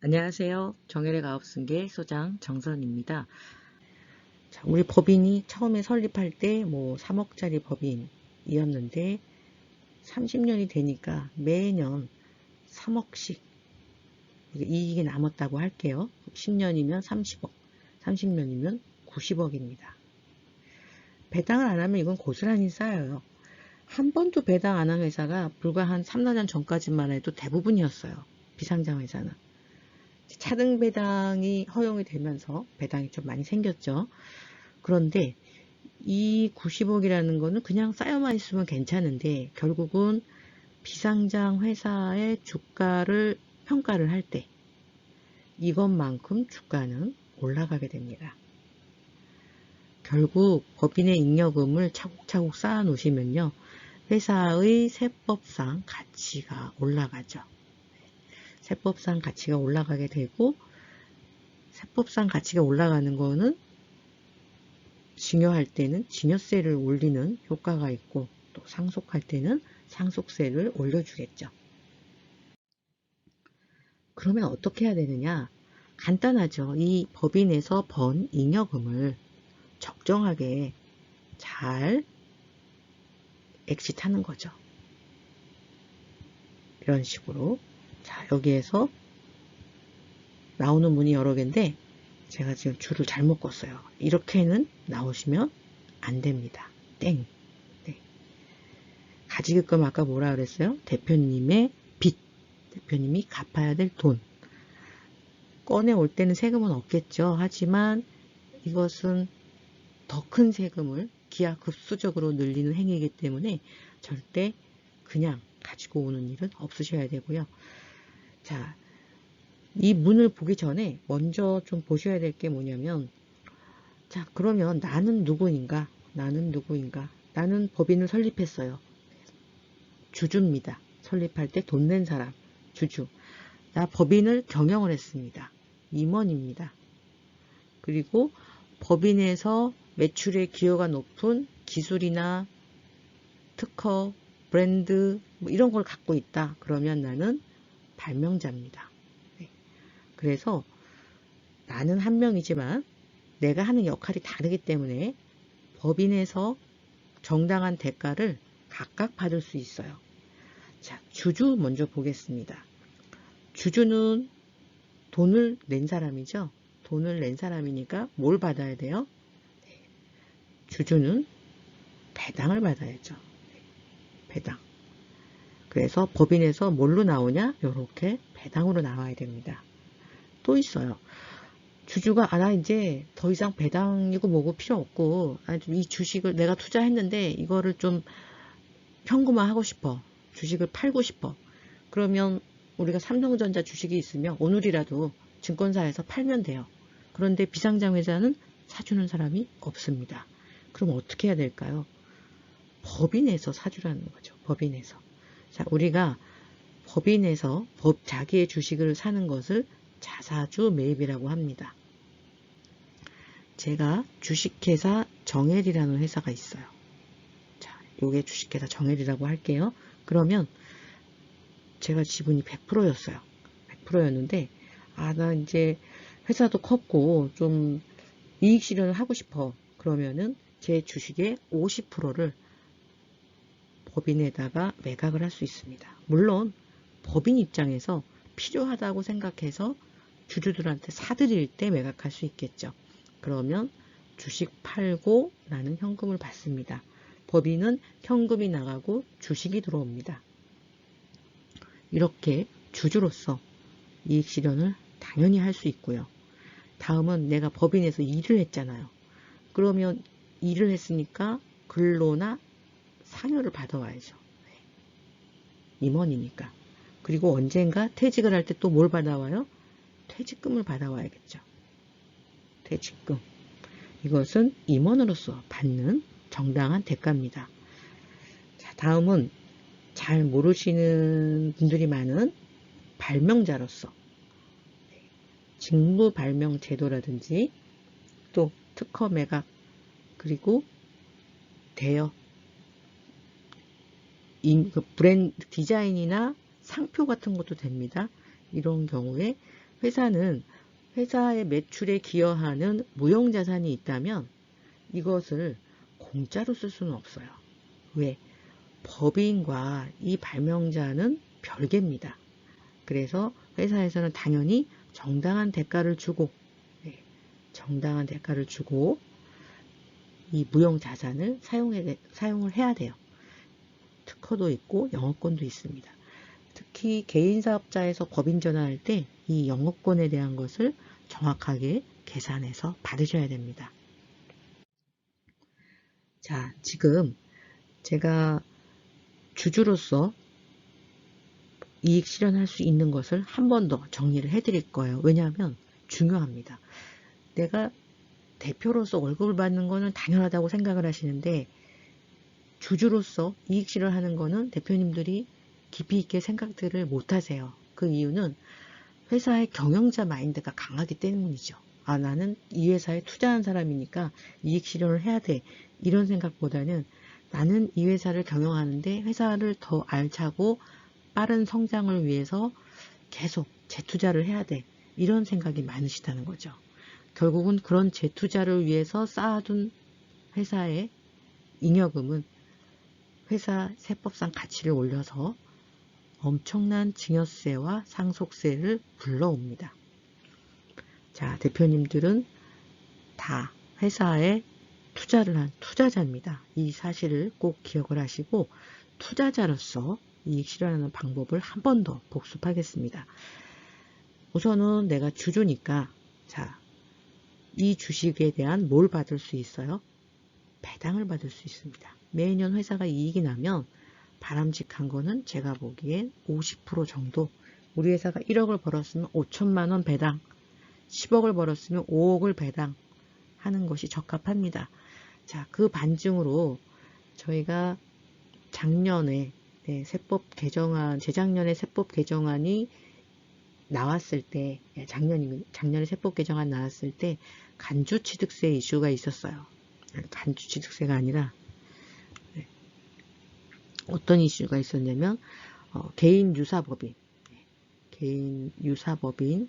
안녕하세요. 정혜래 가업승계 소장 정선입니다. 자, 우리 법인이 처음에 설립할 때 3억짜리 법인이었는데 30년이 되니까 매년 3억씩 이익이 남았다고 할게요. 10년이면 30억, 30년이면 90억입니다. 배당을 안 하면 이건 고스란히 쌓여요. 한 번도 배당 안 한 회사가 불과 한 3, 4년 전까지만 해도 대부분이었어요. 비상장 회사는. 차등 배당이 허용이 되면서 배당이 좀 많이 생겼죠. 그런데 이 90억이라는 거는 그냥 쌓여만 있으면 괜찮은데 결국은 비상장 회사의 주가를 평가를 할 때 이것만큼 주가는 올라가게 됩니다. 결국 법인의 잉여금을 차곡차곡 쌓아 놓으시면요. 회사의 세법상 가치가 올라가죠. 세법상 가치가 올라가게 되고 세법상 가치가 올라가는 거는 증여할 때는 증여세를 올리는 효과가 있고 또 상속할 때는 상속세를 올려주겠죠. 그러면 어떻게 해야 되느냐? 간단하죠. 이 법인에서 번 잉여금을 적정하게 잘 엑짓하는 거죠. 이런 식으로. 자, 여기에서 나오는 문이 여러 개인데 제가 지금 줄을 잘못 껐어요. 이렇게는 나오시면 안 됩니다. 땡. 네. 가지급금 아까 뭐라 그랬어요? 대표님의 빚. 대표님이 갚아야 될 돈. 꺼내올 때는 세금은 없겠죠. 하지만 이것은 더 큰 세금을 기하급수적으로 늘리는 행위이기 때문에 절대 그냥 가지고 오는 일은 없으셔야 되고요. 자, 이 문을 보기 전에 먼저 좀 보셔야 될 게 뭐냐면, 자, 그러면 나는 누구인가? 나는 누구인가? 나는 법인을 설립했어요. 주주입니다. 설립할 때 돈 낸 사람, 주주. 나 법인을 경영을 했습니다. 임원입니다. 그리고 법인에서 매출의 기여가 높은 기술이나 특허, 브랜드 이런 걸 갖고 있다. 그러면 나는 발명자입니다. 네. 그래서 나는 한 명이지만 내가 하는 역할이 다르기 때문에 법인에서 정당한 대가를 각각 받을 수 있어요. 자, 주주 먼저 보겠습니다. 주주는 돈을 낸 사람이죠. 돈을 낸 사람이니까 뭘 받아야 돼요? 주주는 배당을 받아야죠. 배당. 그래서 법인에서 뭘로 나오냐? 이렇게 배당으로 나와야 됩니다. 또 있어요. 주주가 나 이제 더 이상 배당이고 뭐고 필요 없고 이 주식을 내가 투자했는데 이거를 좀 현금화하고 싶어. 주식을 팔고 싶어. 그러면 우리가 삼성전자 주식이 있으면 오늘이라도 증권사에서 팔면 돼요. 그런데 비상장 회사는 사주는 사람이 없습니다. 그럼 어떻게 해야 될까요? 법인에서 사주라는 거죠. 법인에서. 자, 우리가 법인에서 자기의 주식을 사는 것을 자사주 매입이라고 합니다. 제가 주식회사 정혜리라는 회사가 있어요. 자, 요게 주식회사 정혜리라고 할게요. 그러면 제가 지분이 100%였어요. 100%였는데 나 이제 회사도 컸고 좀 이익 실현을 하고 싶어. 그러면은 제 주식의 50%를 법인에다가 매각을 할 수 있습니다. 물론 법인 입장에서 필요하다고 생각해서 주주들한테 사드릴 때 매각할 수 있겠죠. 그러면 주식 팔고 나는 현금을 받습니다. 법인은 현금이 나가고 주식이 들어옵니다. 이렇게 주주로서 이익 실현을 당연히 할 수 있고요. 다음은 내가 법인에서 일을 했잖아요. 그러면 일을 했으니까 근로나 상여를 받아와야죠. 임원이니까. 그리고 언젠가 퇴직을 할 때 또 뭘 받아와요? 퇴직금을 받아와야겠죠. 퇴직금. 이것은 임원으로서 받는 정당한 대가입니다. 자, 다음은 잘 모르시는 분들이 많은 발명자로서 직무 발명 제도라든지 또 특허 매각 그리고 대여 브랜드 디자인이나 상표 같은 것도 됩니다. 이런 경우에 회사는 회사의 매출에 기여하는 무형자산이 있다면 이것을 공짜로 쓸 수는 없어요. 왜? 법인과 이 발명자는 별개입니다. 그래서 회사에서는 당연히 정당한 대가를 주고, 네, 정당한 대가를 주고 이 무형자산을 사용을 해야 돼요. 특허도 있고 영업권도 있습니다. 특히 개인사업자에서 법인 전환할 때 이 영업권에 대한 것을 정확하게 계산해서 받으셔야 됩니다. 자, 지금 제가 주주로서 이익 실현할 수 있는 것을 한 번 더 정리를 해드릴 거예요. 왜냐하면 중요합니다. 내가 대표로서 월급을 받는 거는 당연하다고 생각을 하시는데 주주로서 이익 실현하는 거는 대표님들이 깊이 있게 생각들을 못 하세요. 그 이유는 회사의 경영자 마인드가 강하기 때문이죠. 아, 나는 이 회사에 투자한 사람이니까 이익 실현을 해야 돼. 이런 생각보다는 나는 이 회사를 경영하는데 회사를 더 알차고 빠른 성장을 위해서 계속 재투자를 해야 돼. 이런 생각이 많으시다는 거죠. 결국은 그런 재투자를 위해서 쌓아둔 회사의 잉여금은 회사 세법상 가치를 올려서 엄청난 증여세와 상속세를 불러옵니다. 자, 대표님들은 다 회사에 투자를 한 투자자입니다. 이 사실을 꼭 기억을 하시고 투자자로서 이익 실현하는 방법을 한 번 더 복습하겠습니다. 우선은 내가 주주니까 자, 이 주식에 대한 뭘 받을 수 있어요? 배당을 받을 수 있습니다. 매년 회사가 이익이 나면 바람직한 거는 제가 보기엔 50% 정도, 우리 회사가 1억을 벌었으면 5천만 원 배당, 10억을 벌었으면 5억을 배당 하는 것이 적합합니다. 자, 그 반증으로 저희가 작년에 세법 개정안, 재작년에 세법 개정안이 나왔을 때, 작년에 세법 개정안 나왔을 때 간주취득세 이슈가 있었어요. 간주취득세가 아니라 어떤 이슈가 있었냐면 개인 유사법인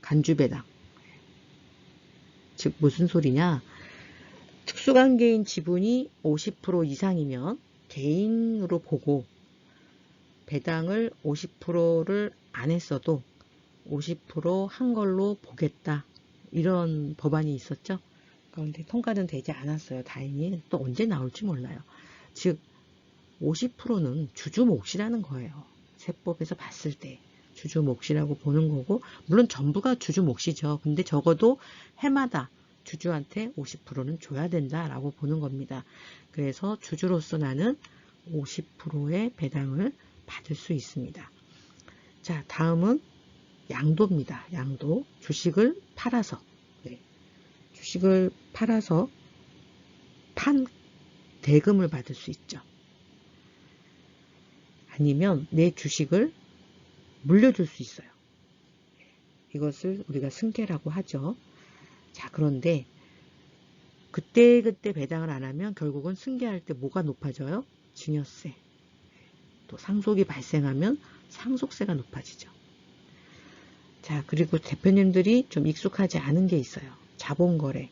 간주배당. 즉 무슨 소리냐? 특수관계인 지분이 50% 이상이면 개인으로 보고 배당을 50%를 안 했어도 50% 한 걸로 보겠다. 이런 법안이 있었죠. 그런데 통과는 되지 않았어요. 다행히. 또 언제 나올지 몰라요. 즉 50%는 주주 몫이라는 거예요. 세법에서 봤을 때 주주 몫이라고 보는 거고, 물론 전부가 주주 몫이죠. 근데 적어도 해마다 주주한테 50%는 줘야 된다라고 보는 겁니다. 그래서 주주로서 나는 50%의 배당을 받을 수 있습니다. 자, 다음은 양도입니다. 양도. 주식을 팔아서 판 대금을 받을 수 있죠. 아니면 내 주식을 물려줄 수 있어요. 이것을 우리가 승계라고 하죠. 자, 그런데 그때 배당을 안 하면 결국은 승계할 때 뭐가 높아져요? 증여세. 또 상속이 발생하면 상속세가 높아지죠. 자, 그리고 대표님들이 좀 익숙하지 않은 게 있어요. 자본거래.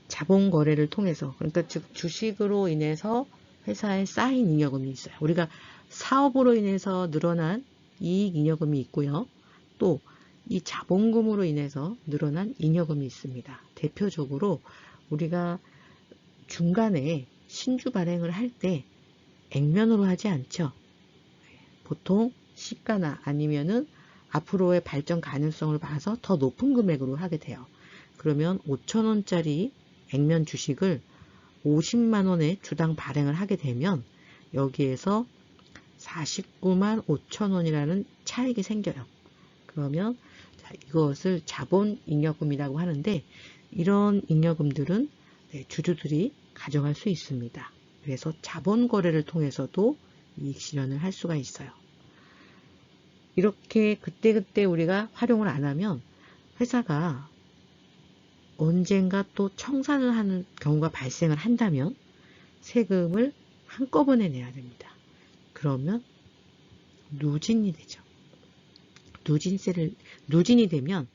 자본거래를 통해서, 그러니까 즉 주식으로 인해서 회사에 쌓인 잉여금이 있어요. 우리가 사업으로 인해서 늘어난 이익 잉여금이 있고요. 또 이 자본금으로 인해서 늘어난 잉여금이 있습니다. 대표적으로 우리가 중간에 신주 발행을 할 때 액면으로 하지 않죠. 보통 시가나 아니면은 앞으로의 발전 가능성을 봐서 더 높은 금액으로 하게 돼요. 그러면 5,000원짜리 액면 주식을 50만 원에 주당 발행을 하게 되면 여기에서 49만 5천 원이라는 차익이 생겨요. 그러면 이것을 자본 잉여금이라고 하는데, 이런 잉여금들은 주주들이 가져갈 수 있습니다. 그래서 자본 거래를 통해서도 이익 실현을 할 수가 있어요. 이렇게 그때 우리가 활용을 안 하면 회사가 언젠가 또 청산을 하는 경우가 발생을 한다면 세금을 한꺼번에 내야 됩니다. 그러면 누진이 되죠. 누진이 되면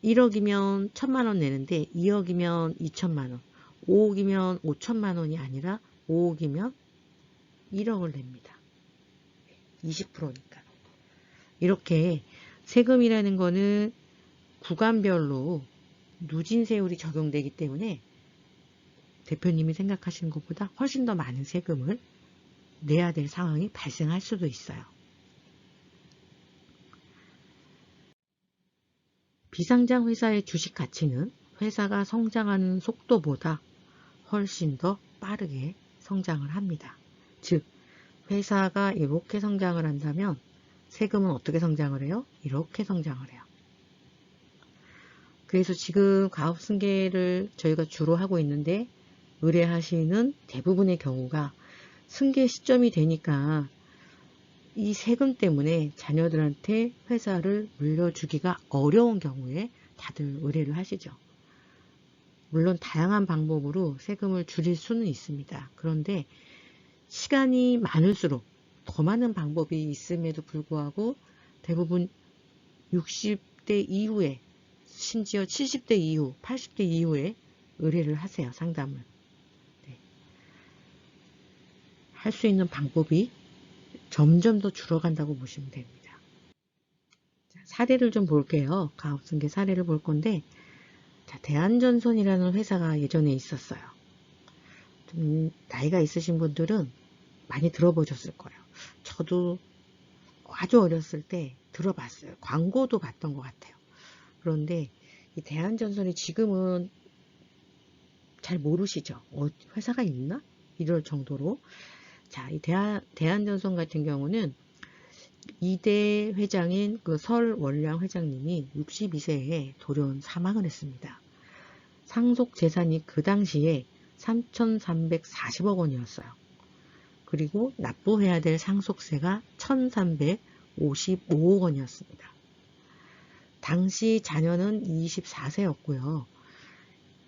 1억이면 1,000만 원 내는데 2억이면 2천만 원, 5억이면 5천만 원이 아니라 5억이면 1억을 냅니다. 20%니까. 이렇게 세금이라는 거는 구간별로 누진세율이 적용되기 때문에 대표님이 생각하시는 것보다 훨씬 더 많은 세금을 내야 될 상황이 발생할 수도 있어요. 비상장 회사의 주식 가치는 회사가 성장하는 속도보다 훨씬 더 빠르게 성장을 합니다. 즉, 회사가 이렇게 성장을 한다면 세금은 어떻게 성장을 해요? 이렇게 성장을 해요. 그래서 지금 가업승계를 저희가 주로 하고 있는데 의뢰하시는 대부분의 경우가 승계 시점이 되니까 이 세금 때문에 자녀들한테 회사를 물려주기가 어려운 경우에 다들 의뢰를 하시죠. 물론 다양한 방법으로 세금을 줄일 수는 있습니다. 그런데 시간이 많을수록 더 많은 방법이 있음에도 불구하고 대부분 60대 이후에 심지어 70대 이후, 80대 이후에 의뢰를 하세요. 상담을. 네. 할 수 있는 방법이 점점 더 줄어간다고 보시면 됩니다. 자, 사례를 좀 볼게요. 가업승계 사례를 볼 건데 자, 대한전선이라는 회사가 예전에 있었어요. 좀 나이가 있으신 분들은 많이 들어보셨을 거예요. 저도 아주 어렸을 때 들어봤어요. 광고도 봤던 것 같아요. 그런데 이 대한전선이 지금은 잘 모르시죠? 회사가 있나? 이럴 정도로. 자, 이 대한전선 같은 경우는 2대 회장인 그 설원량 회장님이 62세에 돌연 사망을 했습니다. 상속 재산이 그 당시에 3,340억 원이었어요. 그리고 납부해야 될 상속세가 1,355억 원이었습니다. 당시 자녀는 24세였고요.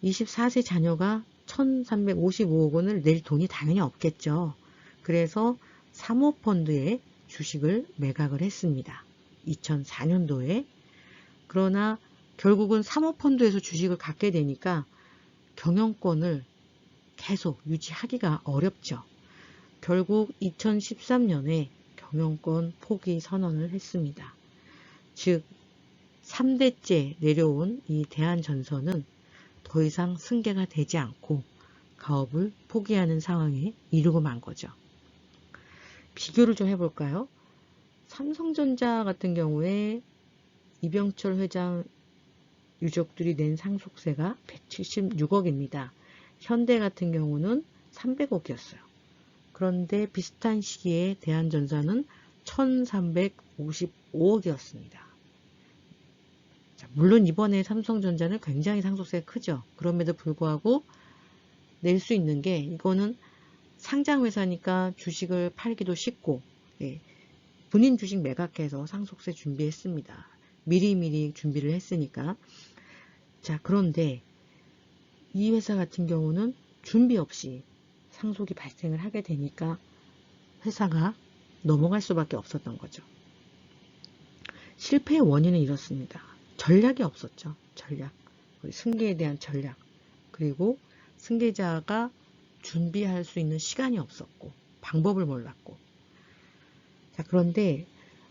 24세 자녀가 1,355억 원을 낼 돈이 당연히 없겠죠. 그래서 사모펀드에 주식을 매각을 했습니다. 2004년도에. 그러나 결국은 사모펀드에서 주식을 갖게 되니까 경영권을 계속 유지하기가 어렵죠. 결국 2013년에 경영권 포기 선언을 했습니다. 즉 3대째 내려온 이 대한전선은 더 이상 승계가 되지 않고 가업을 포기하는 상황에 이르고 만 거죠. 비교를 좀 해볼까요? 삼성전자 같은 경우에 이병철 회장 유족들이 낸 상속세가 176억입니다. 현대 같은 경우는 300억이었어요. 그런데 비슷한 시기에 대한전자는 1355억이었습니다. 자, 물론 이번에 삼성전자는 굉장히 상속세가 크죠. 그럼에도 불구하고 낼 수 있는 게 이거는 상장회사니까 주식을 팔기도 쉽고 예, 본인 주식 매각해서 상속세 준비했습니다. 미리미리 준비를 했으니까. 자, 그런데 이 회사 같은 경우는 준비 없이 상속이 발생을 하게 되니까 회사가 넘어갈 수밖에 없었던 거죠. 실패의 원인은 이렇습니다. 전략이 없었죠. 전략. 승계에 대한 전략. 그리고 승계자가 준비할 수 있는 시간이 없었고 방법을 몰랐고. 자, 그런데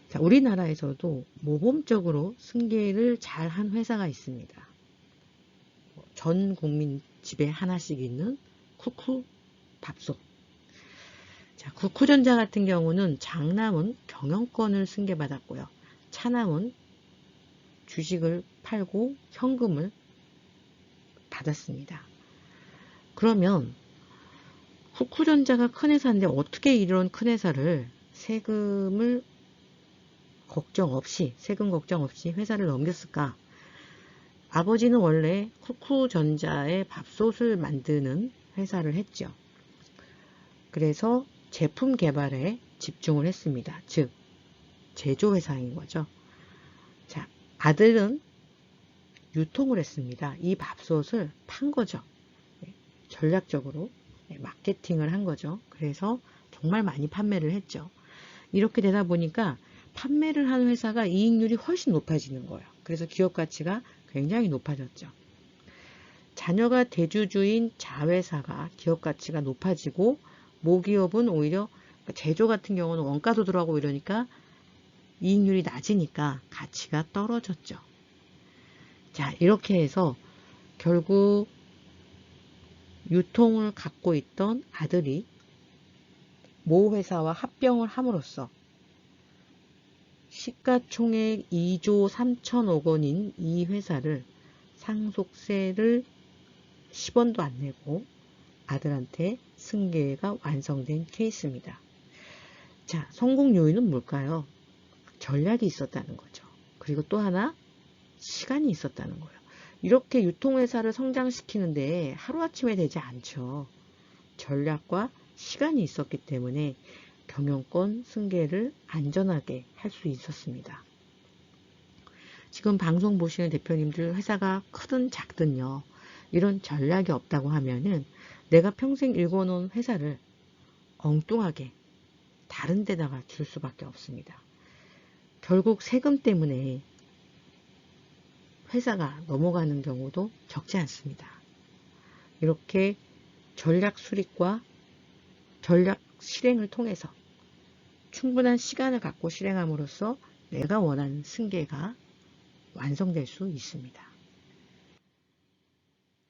자, 우리나라에서도 모범적으로 승계를 잘한 회사가 있습니다. 전 국민 집에 하나씩 있는 쿠쿠 밥솥. 자, 쿠쿠전자 같은 경우는 장남은 경영권을 승계받았고요. 차남은 주식을 팔고 현금을 받았습니다. 그러면 쿠쿠전자가 큰 회사인데 어떻게 이런 큰 회사를 세금 걱정 없이 회사를 넘겼을까? 아버지는 원래 쿠쿠전자의 밥솥을 만드는 회사를 했죠. 그래서 제품 개발에 집중을 했습니다. 즉 제조회사인 거죠. 자, 아들은 유통을 했습니다. 이 밥솥을 판 거죠. 전략적으로 마케팅을 한 거죠. 그래서 정말 많이 판매를 했죠. 이렇게 되다 보니까 판매를 하는 회사가 이익률이 훨씬 높아지는 거예요. 그래서 기업 가치가 굉장히 높아졌죠. 자녀가 대주주인 자회사가 기업 가치가 높아지고 모기업은 오히려 제조 같은 경우는 원가도 들어가고 이러니까 이익률이 낮으니까 가치가 떨어졌죠. 자, 이렇게 해서 결국 유통을 갖고 있던 아들이 모 회사와 합병을 함으로써 시가총액 2조 3천억 원인 이 회사를 상속세를 10원도 안 내고 아들한테 승계가 완성된 케이스입니다. 자, 성공 요인은 뭘까요? 전략이 있었다는 거죠. 그리고 또 하나 시간이 있었다는 거예요. 이렇게 유통회사를 성장시키는데 하루아침에 되지 않죠. 전략과 시간이 있었기 때문에 경영권 승계를 안전하게 할 수 있었습니다. 지금 방송 보시는 대표님들 회사가 크든 작든요. 이런 전략이 없다고 하면은 내가 평생 일궈놓은 회사를 엉뚱하게 다른 데다가 줄 수밖에 없습니다. 결국 세금 때문에 회사가 넘어가는 경우도 적지 않습니다. 이렇게 전략 수립과 전략 실행을 통해서 충분한 시간을 갖고 실행함으로써 내가 원하는 승계가 완성될 수 있습니다.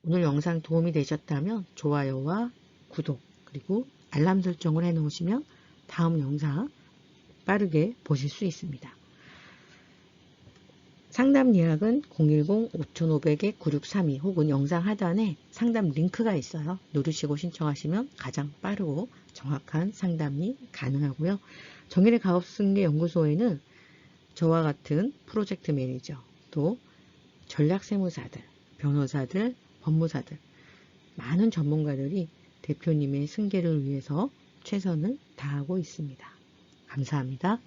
오늘 영상 도움이 되셨다면 좋아요와 구독 그리고 알람 설정을 해 놓으시면 다음 영상 빠르게 보실 수 있습니다. 상담 예약은 010-5500-9632 혹은 영상 하단에 상담 링크가 있어요. 누르시고 신청하시면 가장 빠르고 정확한 상담이 가능하고요. 정일의 가업승계 연구소에는 저와 같은 프로젝트 매니저, 또 전략세무사들, 변호사들, 법무사들, 많은 전문가들이 대표님의 승계를 위해서 최선을 다하고 있습니다. 감사합니다.